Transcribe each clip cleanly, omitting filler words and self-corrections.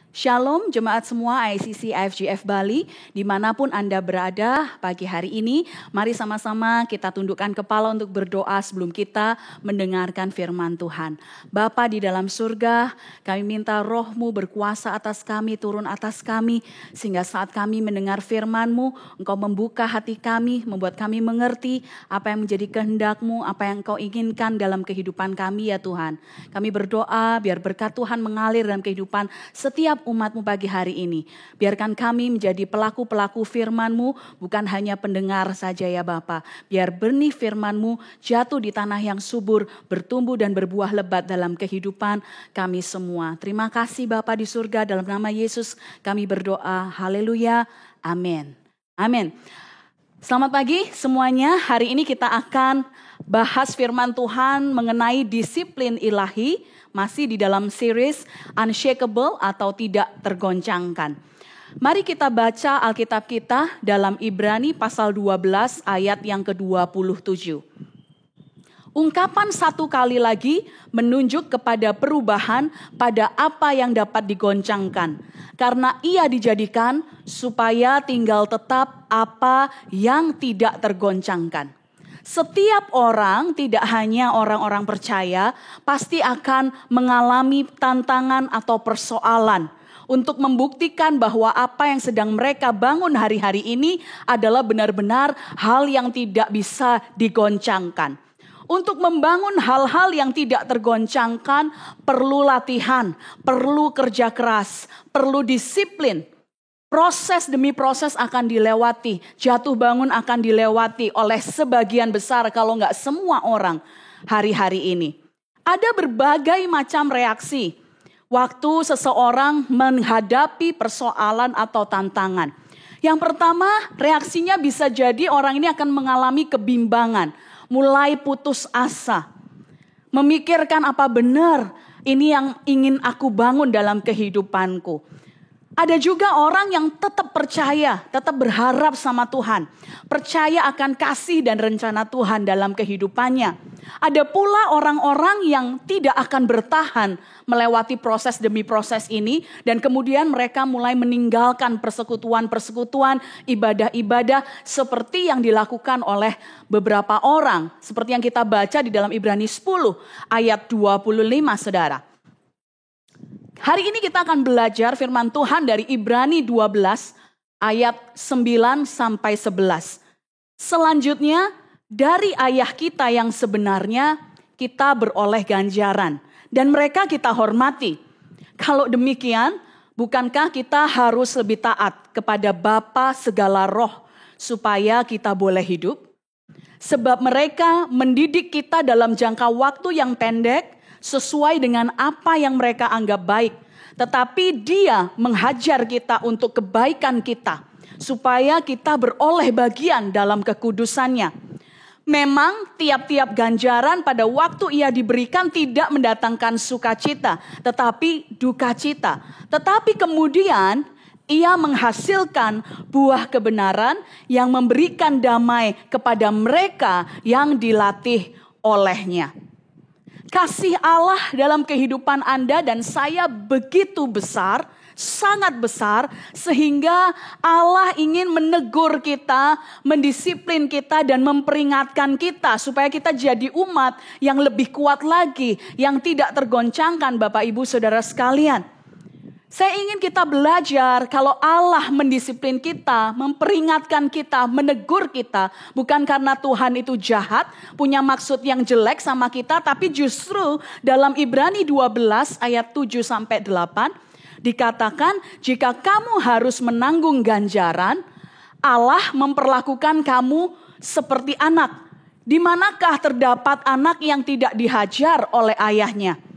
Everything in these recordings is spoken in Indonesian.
Shalom jemaat semua ICC IFGF Bali, dimanapun Anda berada pagi hari ini, mari sama-sama kita tundukkan kepala untuk berdoa sebelum kita mendengarkan firman Tuhan. Bapa di dalam surga, kami minta Roh-Mu berkuasa atas kami, turun atas kami, sehingga saat kami mendengar firman-Mu, Engkau membuka hati kami, membuat kami mengerti apa yang menjadi kehendak-Mu, apa yang Engkau inginkan dalam kehidupan kami ya Tuhan. Kami berdoa biar berkat Tuhan mengalir dalam kehidupan setiap umat-Mu pagi hari ini. Biarkan kami menjadi pelaku-pelaku firman-Mu, bukan hanya pendengar saja ya Bapa. Biar benih firman-Mu jatuh di tanah yang subur, bertumbuh dan berbuah lebat dalam kehidupan kami semua. Terima kasih Bapa di surga, dalam nama Yesus kami berdoa. Haleluya. Amin. Amin. Selamat pagi semuanya. Hari ini kita akan bahas firman Tuhan mengenai disiplin ilahi. Masih di dalam series Unshakable atau tidak tergoncangkan. Mari kita baca Alkitab kita dalam Ibrani pasal 12 ayat yang ke-27. Ungkapan satu kali lagi menunjuk kepada perubahan pada apa yang dapat digoncangkan. Karena ia dijadikan supaya tinggal tetap apa yang tidak tergoncangkan. Setiap orang, tidak hanya orang-orang percaya, pasti akan mengalami tantangan atau persoalan untuk membuktikan bahwa apa yang sedang mereka bangun hari-hari ini adalah benar-benar hal yang tidak bisa digoncangkan. Untuk membangun hal-hal yang tidak tergoncangkan perlu latihan, perlu kerja keras, perlu disiplin. Proses demi proses akan dilewati, jatuh bangun akan dilewati oleh sebagian besar kalau enggak semua orang hari-hari ini. Ada berbagai macam reaksi waktu seseorang menghadapi persoalan atau tantangan. Yang pertama, reaksinya bisa jadi orang ini akan mengalami kebimbangan, mulai putus asa. Memikirkan apa benar ini yang ingin aku bangun dalam kehidupanku. Ada juga orang yang tetap percaya, tetap berharap sama Tuhan. Percaya akan kasih dan rencana Tuhan dalam kehidupannya. Ada pula orang-orang yang tidak akan bertahan melewati proses demi proses ini. Dan kemudian mereka mulai meninggalkan persekutuan-persekutuan, ibadah-ibadah seperti yang dilakukan oleh beberapa orang. Seperti yang kita baca di dalam Ibrani 10 ayat 25 saudara. Hari ini kita akan belajar firman Tuhan dari Ibrani 12 ayat 9 sampai 11. Selanjutnya dari ayah kita yang sebenarnya kita beroleh ganjaran dan mereka kita hormati. Kalau demikian, bukankah kita harus lebih taat kepada Bapa segala roh supaya kita boleh hidup? Sebab mereka mendidik kita dalam jangka waktu yang pendek, sesuai dengan apa yang mereka anggap baik. Tetapi Dia menghajar kita untuk kebaikan kita. Supaya kita beroleh bagian dalam kekudusannya. Memang tiap-tiap ganjaran pada waktu ia diberikan tidak mendatangkan sukacita. Tetapi dukacita. Tetapi kemudian ia menghasilkan buah kebenaran yang memberikan damai kepada mereka yang dilatih olehnya. Kasih Allah dalam kehidupan Anda dan saya begitu besar, sangat besar, sehingga Allah ingin menegur kita, mendisiplin kita dan memperingatkan kita supaya kita jadi umat yang lebih kuat lagi, yang tidak tergoncangkan Bapak Ibu Saudara sekalian. Saya ingin kita belajar kalau Allah mendisiplin kita, memperingatkan kita, menegur kita. Bukan karena Tuhan itu jahat, punya maksud yang jelek sama kita. Tapi justru dalam Ibrani 12 ayat 7-8 dikatakan jika kamu harus menanggung ganjaran, Allah memperlakukan kamu seperti anak. Di manakah terdapat anak yang tidak dihajar oleh ayahnya?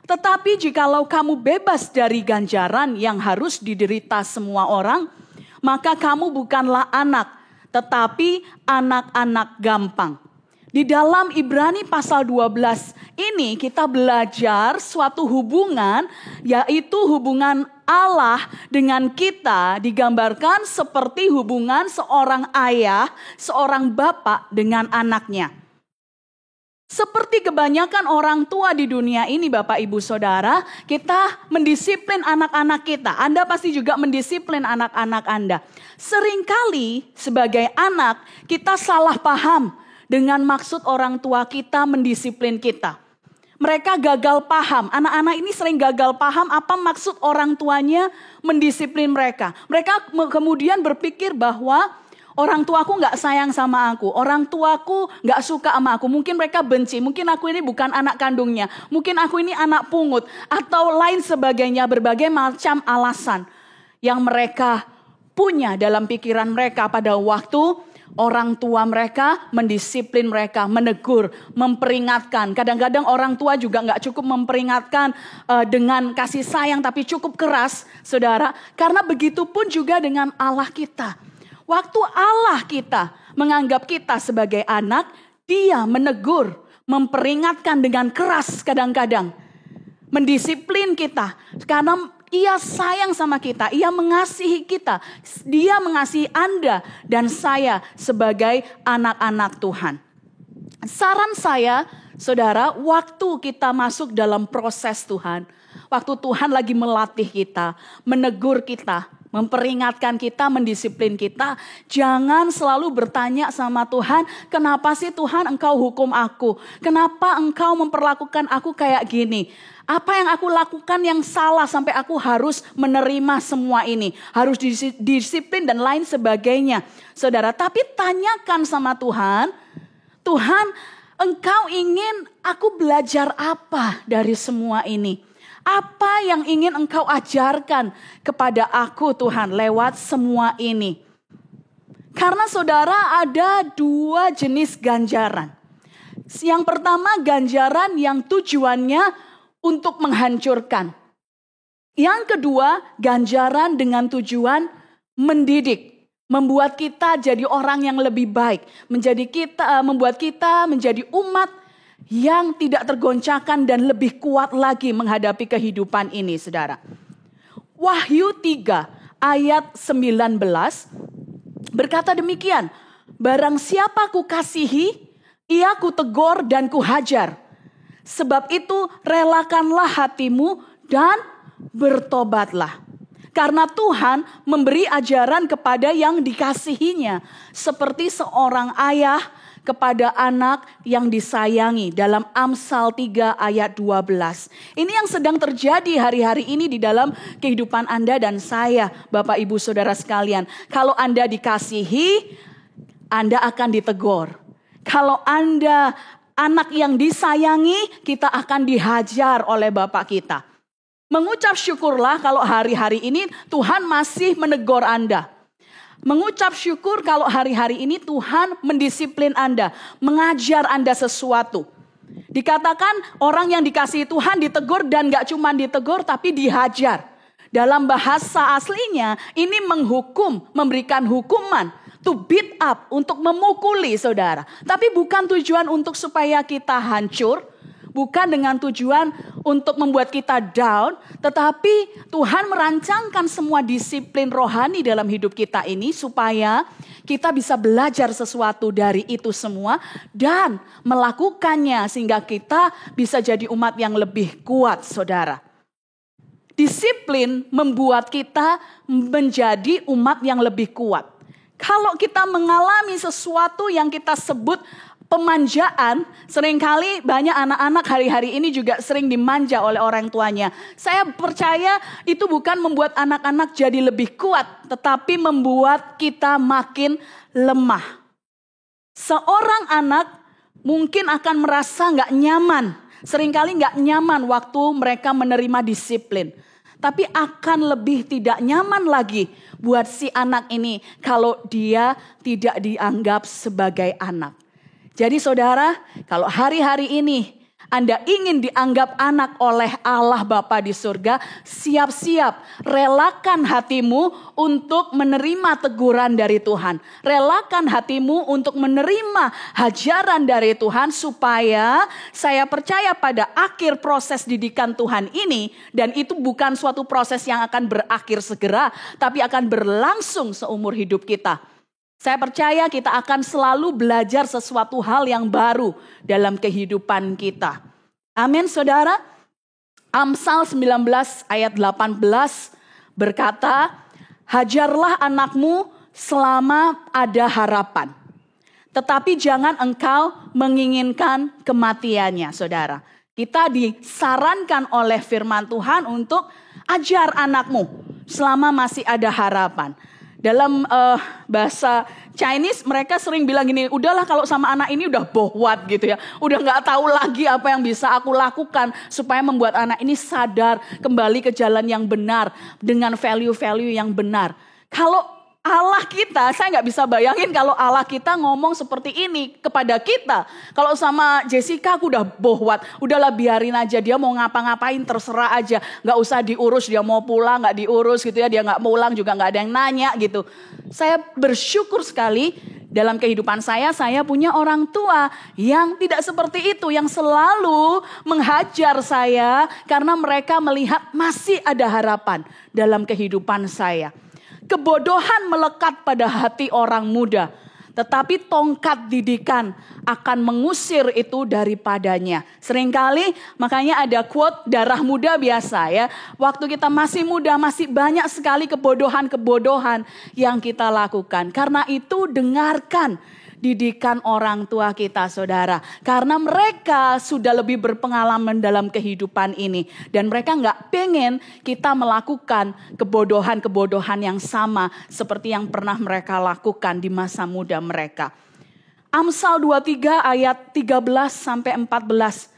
Tetapi jikalau kamu bebas dari ganjaran yang harus diderita semua orang, maka kamu bukanlah anak, tetapi anak-anak gampang. Di dalam Ibrani pasal 12 ini kita belajar suatu hubungan, yaitu hubungan Allah dengan kita digambarkan seperti hubungan seorang ayah, seorang bapak dengan anaknya. Seperti kebanyakan orang tua di dunia ini Bapak Ibu Saudara, kita mendisiplin anak-anak kita. Anda pasti juga mendisiplin anak-anak Anda. Seringkali sebagai anak kita salah paham dengan maksud orang tua kita mendisiplin kita. Mereka gagal paham, anak-anak ini sering gagal paham apa maksud orang tuanya mendisiplin mereka. Mereka kemudian berpikir bahwa orang tuaku gak sayang sama aku, orang tuaku gak suka sama aku. Mungkin mereka benci, mungkin aku ini bukan anak kandungnya, mungkin aku ini anak pungut, atau lain sebagainya, berbagai macam alasan yang mereka punya dalam pikiran mereka pada waktu orang tua mereka mendisiplin mereka, menegur, memperingatkan. Kadang-kadang orang tua juga gak cukup memperingatkan dengan kasih sayang, tapi cukup keras, saudara. Karena begitu pun juga dengan Allah kita. Waktu Allah kita menganggap kita sebagai anak, Dia menegur, memperingatkan dengan keras kadang-kadang. Mendisiplin kita, karena Ia sayang sama kita, Ia mengasihi kita. Dia mengasihi Anda dan saya sebagai anak-anak Tuhan. Saran saya, saudara, waktu kita masuk dalam proses Tuhan, waktu Tuhan lagi melatih kita, menegur kita, memperingatkan kita, mendisiplin kita, jangan selalu bertanya sama Tuhan, kenapa sih Tuhan engkau hukum aku? Kenapa engkau memperlakukan aku kayak gini? Apa yang aku lakukan yang salah sampai aku harus menerima semua ini? Harus disiplin dan lain sebagainya. Saudara, tapi tanyakan sama Tuhan, Tuhan engkau ingin aku belajar apa dari semua ini? Apa yang ingin engkau ajarkan kepada aku Tuhan lewat semua ini? Karena saudara ada dua jenis ganjaran. Yang pertama ganjaran yang tujuannya untuk menghancurkan. Yang kedua ganjaran dengan tujuan mendidik. Membuat kita jadi orang yang lebih baik. Membuat kita menjadi umat yang tidak tergoncangkan dan lebih kuat lagi menghadapi kehidupan ini, saudara. Wahyu 3 ayat 19 berkata demikian, barang siapa kukasihi, ia kutegur dan kuhajar. Sebab itu relakanlah hatimu dan bertobatlah. Karena Tuhan memberi ajaran kepada yang dikasihinya, seperti seorang ayah kepada anak yang disayangi dalam Amsal 3 ayat 12. Ini yang sedang terjadi hari-hari ini di dalam kehidupan Anda dan saya, Bapak Ibu Saudara sekalian. Kalau Anda dikasihi, Anda akan ditegur. Kalau Anda anak yang disayangi, kita akan dihajar oleh Bapak kita. Mengucap syukurlah kalau hari-hari ini Tuhan masih menegur Anda. Mengucap syukur kalau hari-hari ini Tuhan mendisiplin Anda, mengajar Anda sesuatu. Dikatakan orang yang dikasihi Tuhan ditegur dan gak cuma ditegur tapi dihajar. Dalam bahasa aslinya ini menghukum, memberikan hukuman. To beat up, untuk memukuli saudara. Tapi bukan tujuan untuk supaya kita hancur. Bukan dengan tujuan untuk membuat kita down. Tetapi Tuhan merancangkan semua disiplin rohani dalam hidup kita ini. Supaya kita bisa belajar sesuatu dari itu semua. Dan melakukannya sehingga kita bisa jadi umat yang lebih kuat saudara. Disiplin membuat kita menjadi umat yang lebih kuat. Kalau kita mengalami sesuatu yang kita sebut pemanjaan, seringkali banyak anak-anak hari-hari ini juga sering dimanja oleh orang tuanya. Saya percaya itu bukan membuat anak-anak jadi lebih kuat, tetapi membuat kita makin lemah. Seorang anak mungkin akan merasa gak nyaman, seringkali gak nyaman waktu mereka menerima disiplin. Tapi akan lebih tidak nyaman lagi buat si anak ini kalau dia tidak dianggap sebagai anak. Jadi saudara, kalau hari-hari ini Anda ingin dianggap anak oleh Allah Bapa di surga, siap-siap relakan hatimu untuk menerima teguran dari Tuhan. Relakan hatimu untuk menerima hajaran dari Tuhan supaya saya percaya pada akhir proses didikan Tuhan ini, dan itu bukan suatu proses yang akan berakhir segera, tapi akan berlangsung seumur hidup kita. Saya percaya kita akan selalu belajar sesuatu hal yang baru dalam kehidupan kita. Amin, saudara. Amsal 19 ayat 18 berkata, hajarlah anakmu selama ada harapan. Tetapi jangan engkau menginginkan kematiannya, saudara. Kita disarankan oleh firman Tuhan untuk ajar anakmu selama masih ada harapan. Dalam bahasa Chinese mereka sering bilang gini, udahlah kalau sama anak ini udah bohwat gitu ya. Udah gak tahu lagi apa yang bisa aku lakukan supaya membuat anak ini sadar kembali ke jalan yang benar dengan value-value yang benar. Kalau Allah kita, saya gak bisa bayangin kalau Allah kita ngomong seperti ini kepada kita. Kalau sama Jessica aku udah bohwat, udahlah biarin aja, dia mau ngapa-ngapain terserah aja. Gak usah diurus, dia mau pulang gak diurus gitu ya, dia gak pulang juga gak ada yang nanya gitu. Saya bersyukur sekali dalam kehidupan saya punya orang tua yang tidak seperti itu. Yang selalu menghajar saya karena mereka melihat masih ada harapan dalam kehidupan saya. Kebodohan melekat pada hati orang muda, tetapi tongkat didikan akan mengusir itu daripadanya. Seringkali makanya ada quote darah muda biasa ya. Waktu kita masih muda masih banyak sekali kebodohan-kebodohan yang kita lakukan. Karena itu dengarkan didikan orang tua kita, saudara. Karena mereka sudah lebih berpengalaman dalam kehidupan ini. Dan mereka gak pengen kita melakukan kebodohan-kebodohan yang sama seperti yang pernah mereka lakukan di masa muda mereka. Amsal 23 ayat 13-14.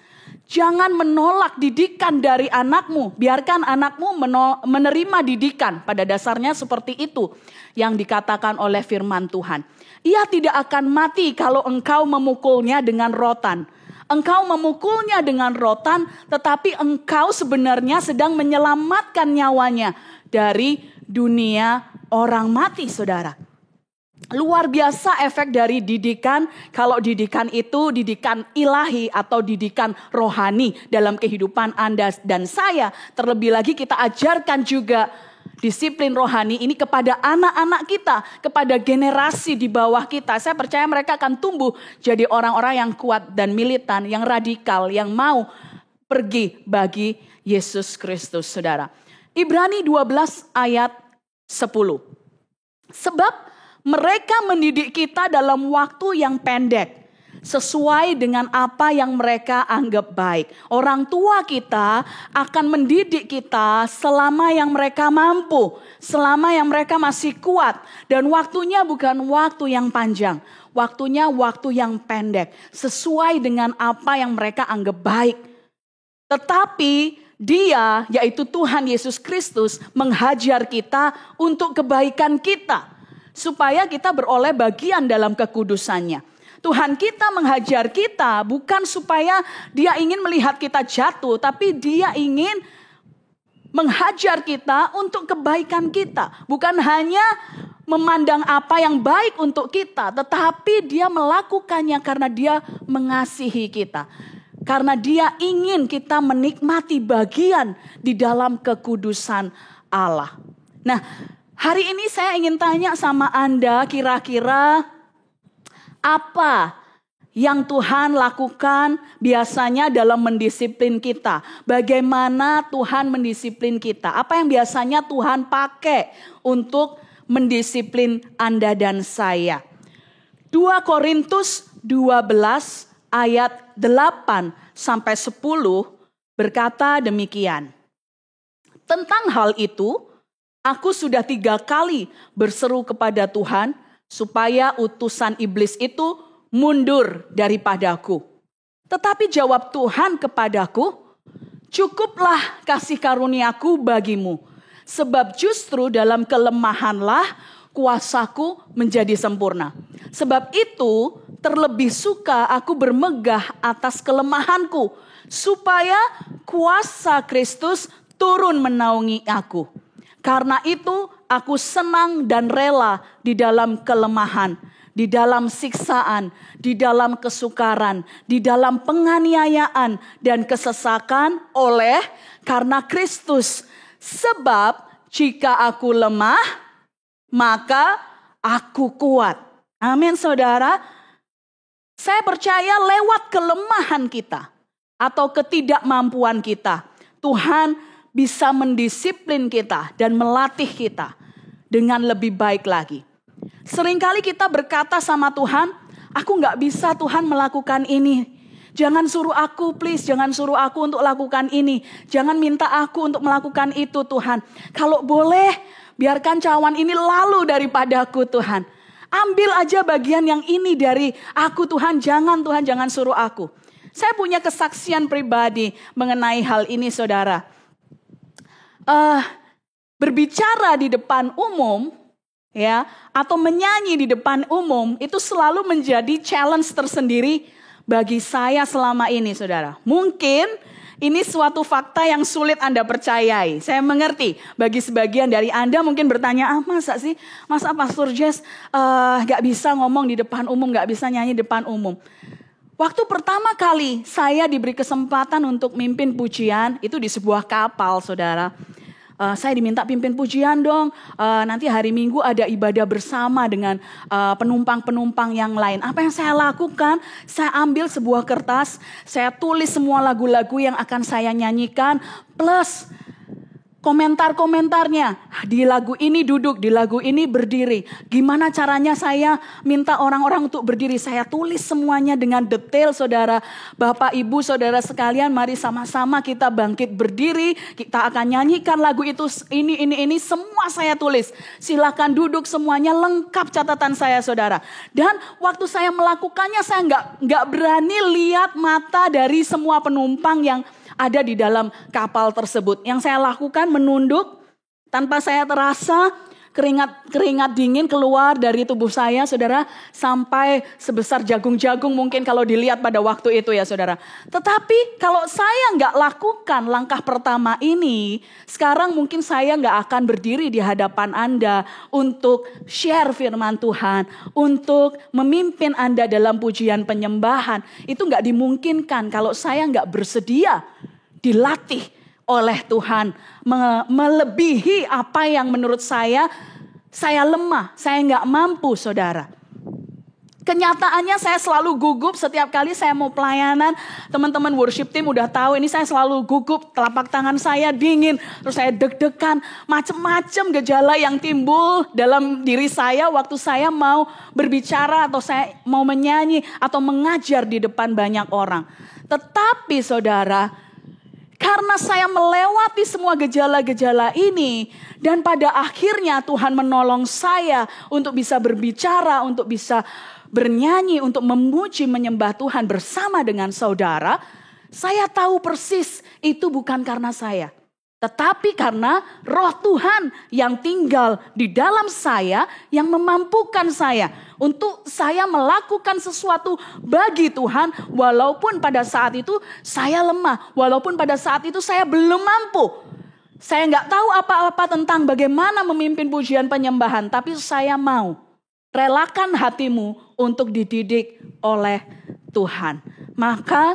Jangan menolak didikan dari anakmu. Biarkan anakmu menerima didikan. Pada dasarnya seperti itu yang dikatakan oleh firman Tuhan. Ia tidak akan mati kalau engkau memukulnya dengan rotan. Engkau memukulnya dengan rotan, tetapi engkau sebenarnya sedang menyelamatkan nyawanya dari dunia orang mati, saudara. Luar biasa efek dari didikan. Kalau didikan itu didikan ilahi atau didikan rohani dalam kehidupan Anda dan saya. Terlebih lagi kita ajarkan juga disiplin rohani ini kepada anak-anak kita, kepada generasi di bawah kita. Saya percaya mereka akan tumbuh jadi orang-orang yang kuat dan militan, yang radikal, yang mau pergi bagi Yesus Kristus, saudara. Ibrani 12 ayat 10. Sebab mereka mendidik kita dalam waktu yang pendek, sesuai dengan apa yang mereka anggap baik. Orang tua kita akan mendidik kita selama yang mereka mampu, selama yang mereka masih kuat. Dan waktunya bukan waktu yang panjang, waktunya waktu yang pendek, sesuai dengan apa yang mereka anggap baik. Tetapi Dia, yaitu Tuhan Yesus Kristus, menghajar kita untuk kebaikan kita, supaya kita beroleh bagian dalam kekudusannya. Tuhan kita menghajar kita bukan supaya Dia ingin melihat kita jatuh, tapi Dia ingin menghajar kita untuk kebaikan kita. Bukan hanya memandang apa yang baik untuk kita, tetapi Dia melakukannya karena Dia mengasihi kita. Karena Dia ingin kita menikmati bagian di dalam kekudusan Allah. Nah, hari ini saya ingin tanya sama Anda, kira-kira apa yang Tuhan lakukan biasanya dalam mendisiplin kita? Bagaimana Tuhan mendisiplin kita? Apa yang biasanya Tuhan pakai untuk mendisiplin Anda dan saya? 2 Korintus 12 ayat 8-10 berkata demikian. Tentang hal itu, aku sudah 3 kali berseru kepada Tuhan, supaya utusan iblis itu mundur daripadaku. Tetapi jawab Tuhan kepadaku, cukuplah kasih karuniaku bagimu. Sebab justru dalam kelemahanlah kuasaku menjadi sempurna. Sebab itu terlebih suka aku bermegah atas kelemahanku, supaya kuasa Kristus turun menaungi aku. Karena itu aku senang dan rela di dalam kelemahan, di dalam siksaan, di dalam kesukaran, di dalam penganiayaan dan kesesakan oleh karena Kristus. Sebab jika aku lemah, maka aku kuat. Amin saudara. Saya percaya lewat kelemahan kita atau ketidakmampuan kita, Tuhan bisa mendisiplin kita dan melatih kita dengan lebih baik lagi. Seringkali kita berkata sama Tuhan, aku gak bisa Tuhan melakukan ini. Jangan suruh aku please, jangan suruh aku untuk lakukan ini. Jangan minta aku untuk melakukan itu Tuhan. Kalau boleh, biarkan cawan ini lalu daripadaku Tuhan. Ambil aja bagian yang ini dari aku Tuhan, jangan suruh aku. Saya punya kesaksian pribadi mengenai hal ini saudara. Berbicara di depan umum, ya, atau menyanyi di depan umum, itu selalu menjadi challenge tersendiri bagi saya selama ini saudara. Mungkin ini suatu fakta yang sulit Anda percayai. Saya mengerti bagi sebagian dari Anda mungkin bertanya, masa Pastor Jess gak bisa ngomong di depan umum, gak bisa nyanyi di depan umum. Waktu pertama kali saya diberi kesempatan untuk mimpin pujian, itu di sebuah kapal saudara. Saya diminta pimpin pujian dong, nanti hari Minggu ada ibadah bersama dengan penumpang-penumpang yang lain. Apa yang saya lakukan? Saya ambil sebuah kertas, saya tulis semua lagu-lagu yang akan saya nyanyikan, plus komentar-komentarnya. Di lagu ini duduk, di lagu ini berdiri. Gimana caranya saya minta orang-orang untuk berdiri? Saya tulis semuanya dengan detail saudara. Bapak, Ibu, saudara sekalian, mari sama-sama kita bangkit berdiri. Kita akan nyanyikan lagu itu, ini, semua saya tulis. Silakan duduk semuanya, lengkap catatan saya saudara. Dan waktu saya melakukannya, saya nggak berani lihat mata dari semua penumpang yang ada di dalam kapal tersebut. Yang saya lakukan menunduk, tanpa saya terasa keringat dingin keluar dari tubuh saya saudara, sampai sebesar jagung-jagung mungkin kalau dilihat pada waktu itu ya saudara. Tetapi kalau saya nggak lakukan langkah pertama ini, sekarang mungkin saya nggak akan berdiri di hadapan Anda untuk share firman Tuhan, untuk memimpin Anda dalam pujian penyembahan. Itu nggak dimungkinkan kalau saya nggak bersedia dilatih oleh Tuhan melebihi apa yang menurut saya lemah, saya nggak mampu saudara. Kenyataannya saya selalu gugup setiap kali saya mau pelayanan. Teman-teman worship team udah tahu ini saya selalu gugup, telapak tangan saya dingin, terus saya deg-degan, macam-macam gejala yang timbul dalam diri saya waktu saya mau berbicara atau saya mau menyanyi atau mengajar di depan banyak orang. Tetapi saudara, karena saya melewati semua gejala-gejala ini dan pada akhirnya Tuhan menolong saya untuk bisa berbicara, untuk bisa bernyanyi, untuk memuji menyembah Tuhan bersama dengan saudara, saya tahu persis itu bukan karena saya. Tetapi karena roh Tuhan yang tinggal di dalam saya yang memampukan saya untuk saya melakukan sesuatu bagi Tuhan walaupun pada saat itu saya lemah, walaupun pada saat itu saya belum mampu. Saya nggak tahu apa-apa tentang bagaimana memimpin pujian penyembahan, tapi saya mau relakan hatimu untuk dididik oleh Tuhan. Maka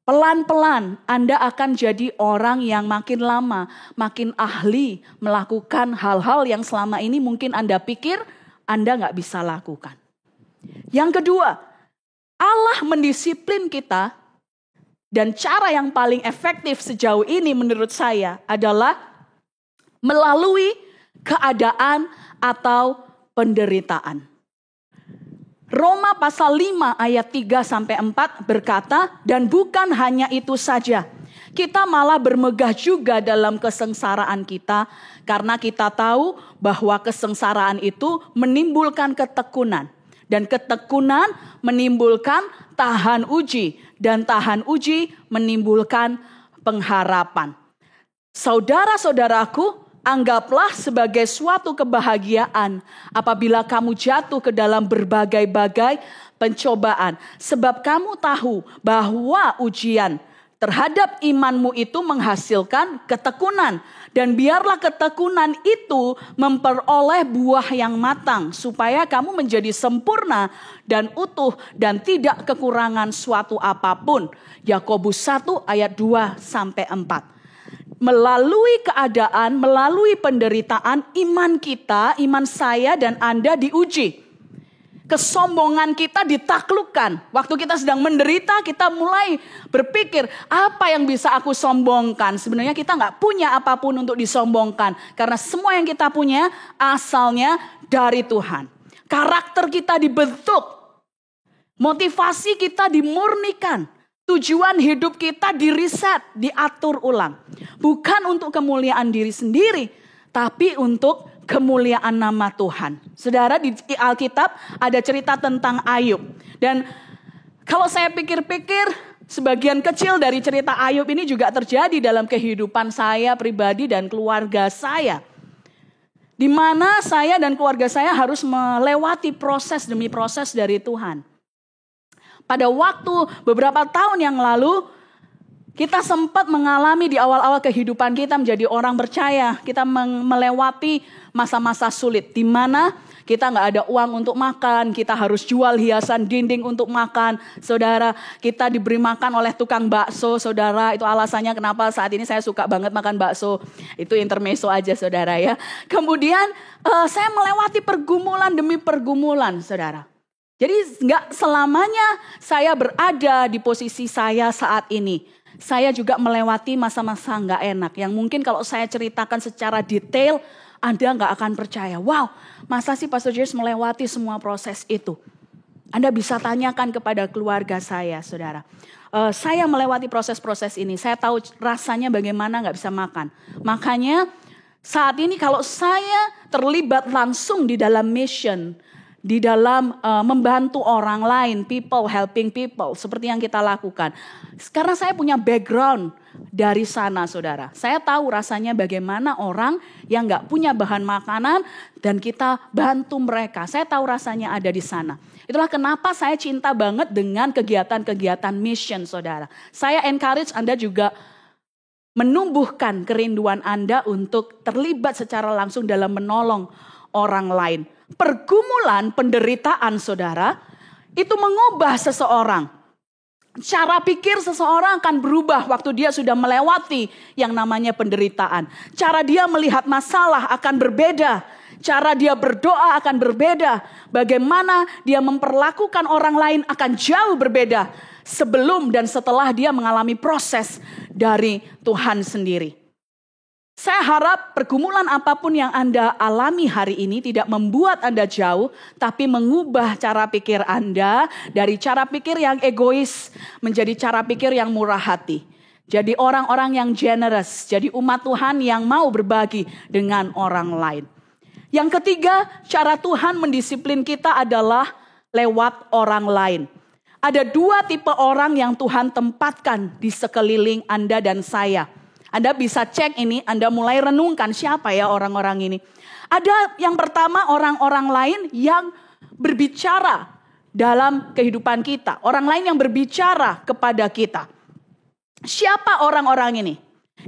pelan-pelan Anda akan jadi orang yang makin lama, makin ahli melakukan hal-hal yang selama ini mungkin Anda pikir Anda gak bisa lakukan. Yang kedua, Allah mendisiplin kita dan cara yang paling efektif sejauh ini menurut saya adalah melalui keadaan atau penderitaan. Roma pasal 5 ayat 3-4 berkata, dan bukan hanya itu saja. Kita malah bermegah juga dalam kesengsaraan kita. Karena kita tahu bahwa kesengsaraan itu menimbulkan ketekunan. Dan ketekunan menimbulkan tahan uji. Dan tahan uji menimbulkan pengharapan. Saudara-saudaraku, anggaplah sebagai suatu kebahagiaan apabila kamu jatuh ke dalam berbagai-bagai pencobaan. Sebab kamu tahu bahwa ujian terhadap imanmu itu menghasilkan ketekunan. Dan biarlah ketekunan itu memperoleh buah yang matang. Supaya kamu menjadi sempurna dan utuh dan tidak kekurangan suatu apapun. Yakobus 1 ayat 2-4. Melalui keadaan, melalui penderitaan, iman kita, iman saya dan Anda diuji. kesombongan kita ditaklukkan. Waktu kita sedang menderita, kita mulai berpikir, apa yang bisa aku sombongkan? Sebenarnya kita nggak punya apapun untuk disombongkan. Karena semua yang kita punya asalnya dari Tuhan. Karakter kita dibentuk. Motivasi kita dimurnikan. Tujuan hidup kita diriset, diatur ulang. Bukan untuk kemuliaan diri sendiri, tapi untuk kemuliaan nama Tuhan. Saudara, di Alkitab ada cerita tentang Ayub. Dan kalau saya pikir-pikir, sebagian kecil dari cerita Ayub ini juga terjadi dalam kehidupan saya pribadi dan keluarga saya. Di mana saya dan keluarga saya harus melewati proses demi proses dari Tuhan. Pada waktu beberapa tahun yang lalu, kita sempat mengalami di awal-awal kehidupan kita menjadi orang percaya. Kita melewati masa-masa sulit di mana kita nggak ada uang untuk makan. Kita harus jual hiasan dinding untuk makan. Saudara, kita diberi makan oleh tukang bakso. Saudara, itu alasannya kenapa saat ini saya suka banget makan bakso. Itu intermezzo aja saudara ya. Kemudian saya melewati pergumulan demi pergumulan saudara. Jadi nggak selamanya saya berada di posisi saya saat ini. Saya juga melewati masa-masa nggak enak. Yang mungkin kalau saya ceritakan secara detail, Anda nggak akan percaya. Wow, masa sih Pastor Jairus melewati semua proses itu? Anda bisa tanyakan kepada keluarga saya, saudara. Saya melewati proses-proses ini. Saya tahu rasanya bagaimana nggak bisa makan. Makanya saat ini kalau saya terlibat langsung di dalam mission, di dalam membantu orang lain, people helping people, seperti yang kita lakukan. Karena saya punya background dari sana saudara. Saya tahu rasanya bagaimana orang yang gak punya bahan makanan dan kita bantu mereka. Saya tahu rasanya ada di sana. Itulah kenapa saya cinta banget dengan kegiatan-kegiatan mission saudara. Saya encourage Anda juga menumbuhkan kerinduan Anda untuk terlibat secara langsung dalam menolong orang lain. Pergumulan, penderitaan saudara, itu mengubah seseorang. Cara pikir seseorang akan berubah waktu dia sudah melewati yang namanya penderitaan. Cara dia melihat masalah akan berbeda. Cara dia berdoa akan berbeda. Bagaimana dia memperlakukan orang lain akan jauh berbeda. Sebelum dan setelah dia mengalami proses dari Tuhan sendiri. Saya harap pergumulan apapun yang Anda alami hari ini tidak membuat Anda jauh, tapi mengubah cara pikir Anda dari cara pikir yang egois menjadi cara pikir yang murah hati. Jadi orang-orang yang generous, jadi umat Tuhan yang mau berbagi dengan orang lain. Yang ketiga, cara Tuhan mendisiplin kita adalah lewat orang lain. Ada dua tipe orang yang Tuhan tempatkan di sekeliling Anda dan saya. Anda bisa cek ini, Anda mulai renungkan siapa ya orang-orang ini. Ada yang pertama orang-orang lain yang berbicara dalam kehidupan kita. Orang lain yang berbicara kepada kita. Siapa orang-orang ini?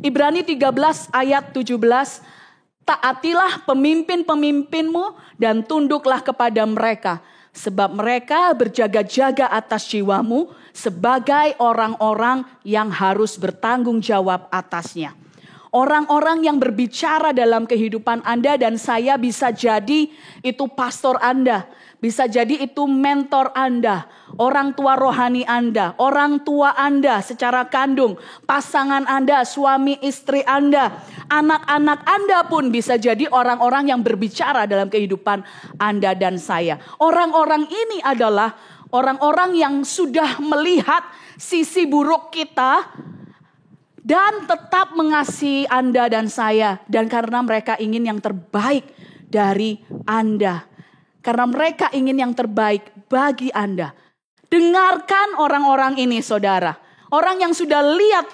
Ibrani 13 ayat 17. Taatilah pemimpin-pemimpinmu dan tunduklah kepada mereka. Sebab mereka berjaga-jaga atas jiwamu sebagai orang-orang yang harus bertanggung jawab atasnya. Orang-orang yang berbicara dalam kehidupan Anda dan saya bisa jadi itu pastor Anda. Bisa jadi itu mentor Anda, orang tua rohani Anda, orang tua Anda secara kandung, pasangan Anda, suami istri Anda, anak-anak Anda pun bisa jadi orang-orang yang berbicara dalam kehidupan Anda dan saya. Orang-orang ini adalah orang-orang yang sudah melihat sisi buruk kita dan tetap mengasihi Anda dan saya. Dan karena mereka ingin yang terbaik dari Anda. Karena mereka ingin yang terbaik bagi Anda. Dengarkan orang-orang ini saudara. Orang yang sudah lihat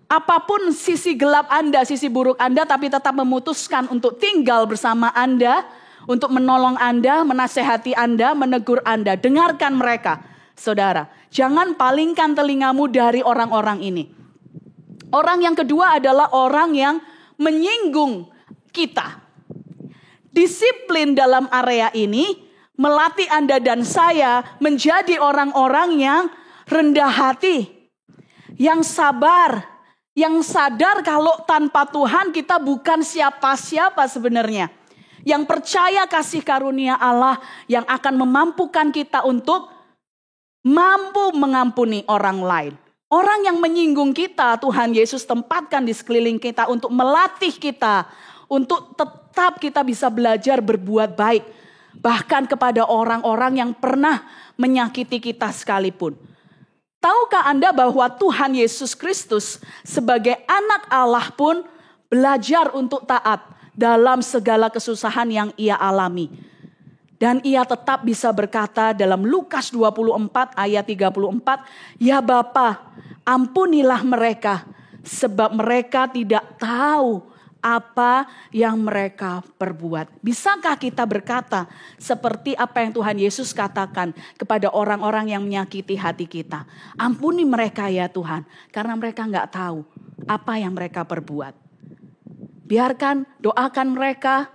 apapun sisi gelap Anda, sisi buruk Anda. Tapi tetap memutuskan untuk tinggal bersama Anda. Untuk menolong Anda, menasehati Anda, menegur Anda. Dengarkan mereka saudara. Jangan palingkan telingamu dari orang-orang ini. Orang yang kedua adalah orang yang menyinggung kita. Disiplin dalam area ini melatih Anda dan saya menjadi orang-orang yang rendah hati, yang sabar, yang sadar kalau tanpa Tuhan kita bukan siapa-siapa sebenarnya. yang percaya kasih karunia Allah yang akan memampukan kita untuk mampu mengampuni orang lain. Orang yang menyinggung kita, Tuhan Yesus tempatkan di sekeliling kita untuk melatih kita, untuk tetap kita bisa belajar berbuat baik. Bahkan kepada orang-orang yang pernah menyakiti kita sekalipun. Tahukah Anda bahwa Tuhan Yesus Kristus sebagai anak Allah pun belajar untuk taat dalam segala kesusahan yang ia alami. Dan ia tetap bisa berkata dalam Lukas 24 ayat 34, "Ya Bapa, ampunilah mereka, sebab mereka tidak tahu apa yang mereka perbuat." Bisakah kita berkata seperti apa yang Tuhan Yesus katakan kepada orang-orang yang menyakiti hati kita? Ampuni mereka ya Tuhan, karena mereka nggak tahu apa yang mereka perbuat. Biarkan, doakan mereka,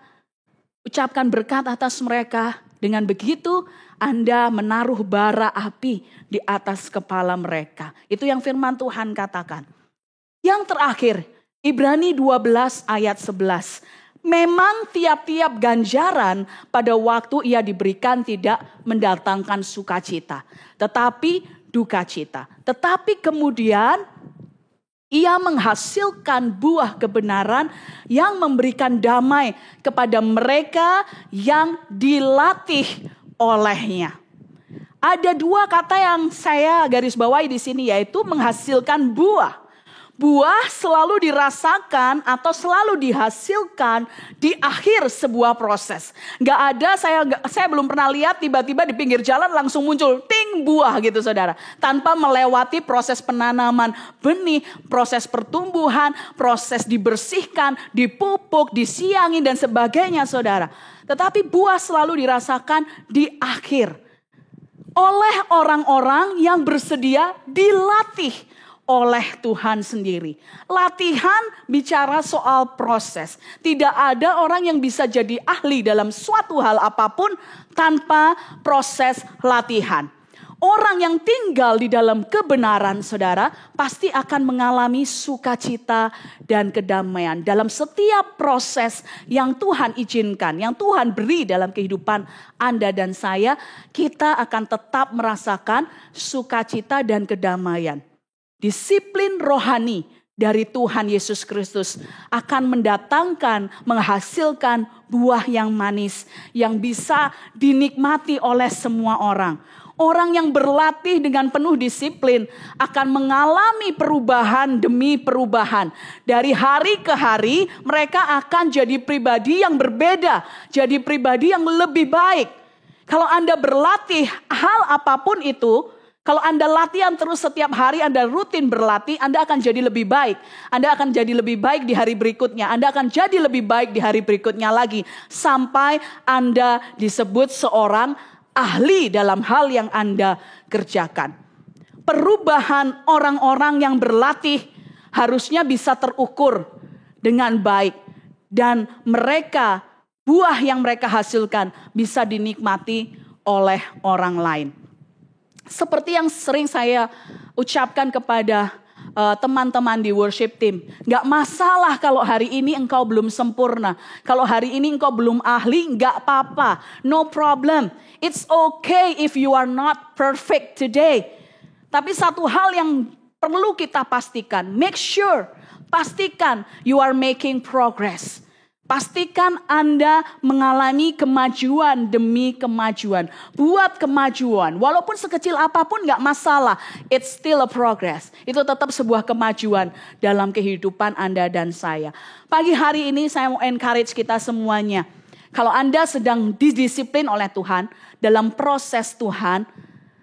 ucapkan berkat atas mereka. Dengan begitu Anda menaruh bara api di atas kepala mereka. Itu yang firman Tuhan katakan. Yang terakhir, Ibrani 12 ayat 11. Memang tiap-tiap ganjaran pada waktu ia diberikan tidak mendatangkan sukacita, tetapi duka cita. Tetapi kemudian ia menghasilkan buah kebenaran yang memberikan damai kepada mereka yang dilatih olehnya. Ada dua kata yang saya garis bawahi di sini, yaitu menghasilkan buah. Buah selalu dirasakan atau selalu dihasilkan di akhir sebuah proses. Gak ada, saya belum pernah lihat tiba-tiba di pinggir jalan langsung muncul ting buah gitu saudara. Tanpa melewati proses penanaman benih, proses pertumbuhan, proses dibersihkan, dipupuk, disiangi dan sebagainya saudara. Tetapi buah selalu dirasakan di akhir. Oleh orang-orang yang bersedia dilatih oleh Tuhan sendiri. Latihan bicara soal proses. Tidak ada orang yang bisa jadi ahli dalam suatu hal apapun tanpa proses latihan. Orang yang tinggal di dalam kebenaran saudara pasti akan mengalami sukacita dan kedamaian dalam setiap proses yang Tuhan izinkan, yang Tuhan beri dalam kehidupan Anda dan saya. Kita akan tetap merasakan sukacita dan kedamaian. Disiplin rohani dari Tuhan Yesus Kristus akan mendatangkan, menghasilkan buah yang manis yang bisa dinikmati oleh semua orang. Orang yang berlatih dengan penuh disiplin akan mengalami perubahan demi perubahan. Dari hari ke hari mereka akan jadi pribadi yang berbeda, jadi pribadi yang lebih baik. Kalau Anda berlatih hal apapun itu, kalau Anda latihan terus setiap hari, Anda rutin berlatih, Anda akan jadi lebih baik. Anda akan jadi lebih baik di hari berikutnya. Anda akan jadi lebih baik di hari berikutnya lagi. Sampai Anda disebut seorang ahli dalam hal yang Anda kerjakan. Perubahan orang-orang yang berlatih harusnya bisa terukur dengan baik. Dan mereka, buah yang mereka hasilkan bisa dinikmati oleh orang lain. Seperti yang sering saya ucapkan kepada teman-teman di worship team. Gak masalah kalau hari ini engkau belum sempurna. Kalau hari ini engkau belum ahli, gak apa-apa. No problem. It's okay if you are not perfect today. Tapi satu hal yang perlu kita pastikan. Make sure, pastikan you are making progress. Pastikan Anda mengalami kemajuan demi kemajuan. Buat kemajuan. Walaupun sekecil apapun gak masalah. It's still a progress. Itu tetap sebuah kemajuan dalam kehidupan Anda dan saya. Pagi hari ini saya mau encourage kita semuanya. Kalau Anda sedang didisiplin oleh Tuhan, dalam proses Tuhan,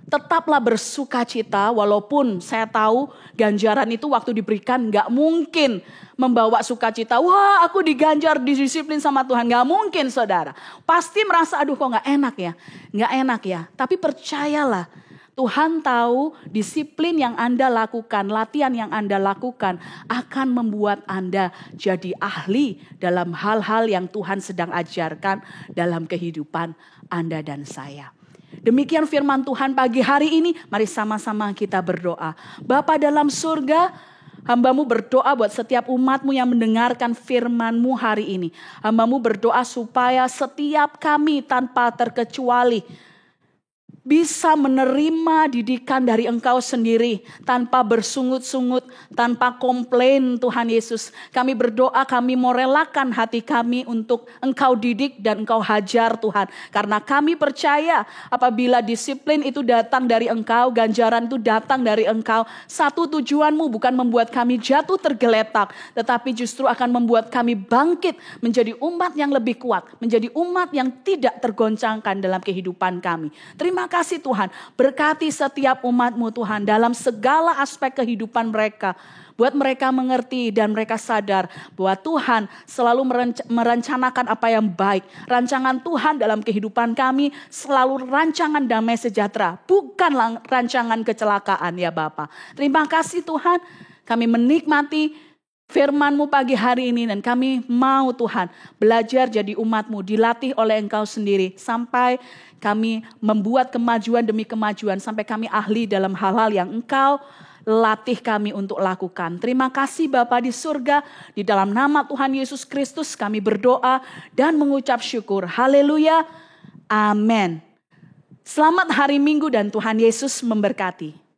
tetaplah bersukacita walaupun saya tahu ganjaran itu waktu diberikan gak mungkin membawa sukacita. Wah, aku diganjar, disiplin sama Tuhan. Gak mungkin saudara. Pasti merasa aduh kok gak enak ya. Gak enak ya. Tapi percayalah, Tuhan tahu disiplin yang Anda lakukan, latihan yang Anda lakukan akan membuat Anda jadi ahli dalam hal-hal yang Tuhan sedang ajarkan dalam kehidupan Anda dan saya. Demikian firman Tuhan pagi hari ini. Mari sama-sama kita berdoa. Bapa dalam surga, Hamba-Mu berdoa buat setiap umat-Mu yang mendengarkan firman-Mu hari ini. Hamba-Mu berdoa supaya setiap kami tanpa terkecuali bisa menerima didikan dari Engkau sendiri tanpa bersungut-sungut, tanpa komplain Tuhan Yesus. Kami berdoa, kami mau relakan hati kami untuk Engkau didik dan Engkau hajar Tuhan. Karena kami percaya apabila disiplin itu datang dari Engkau, ganjaran itu datang dari Engkau. Satu tujuan-Mu bukan membuat kami jatuh tergeletak, tetapi justru akan membuat kami bangkit menjadi umat yang lebih kuat, menjadi umat yang tidak tergoncangkan dalam kehidupan kami. Terima kasih Tuhan, berkati setiap umat-Mu Tuhan dalam segala aspek kehidupan mereka. Buat mereka mengerti dan mereka sadar bahwa Tuhan selalu merencanakan apa yang baik. Rancangan Tuhan dalam kehidupan kami selalu rancangan damai sejahtera, bukan rancangan kecelakaan ya Bapa. Terima kasih Tuhan, kami menikmati firman-Mu pagi hari ini dan kami mau Tuhan belajar jadi umat-Mu, dilatih oleh Engkau sendiri sampai kami membuat kemajuan demi kemajuan, sampai kami ahli dalam hal-hal yang Engkau latih kami untuk lakukan. Terima kasih Bapa di surga, di dalam nama Tuhan Yesus Kristus kami berdoa dan mengucap syukur. Haleluya, amin. Selamat hari Minggu dan Tuhan Yesus memberkati.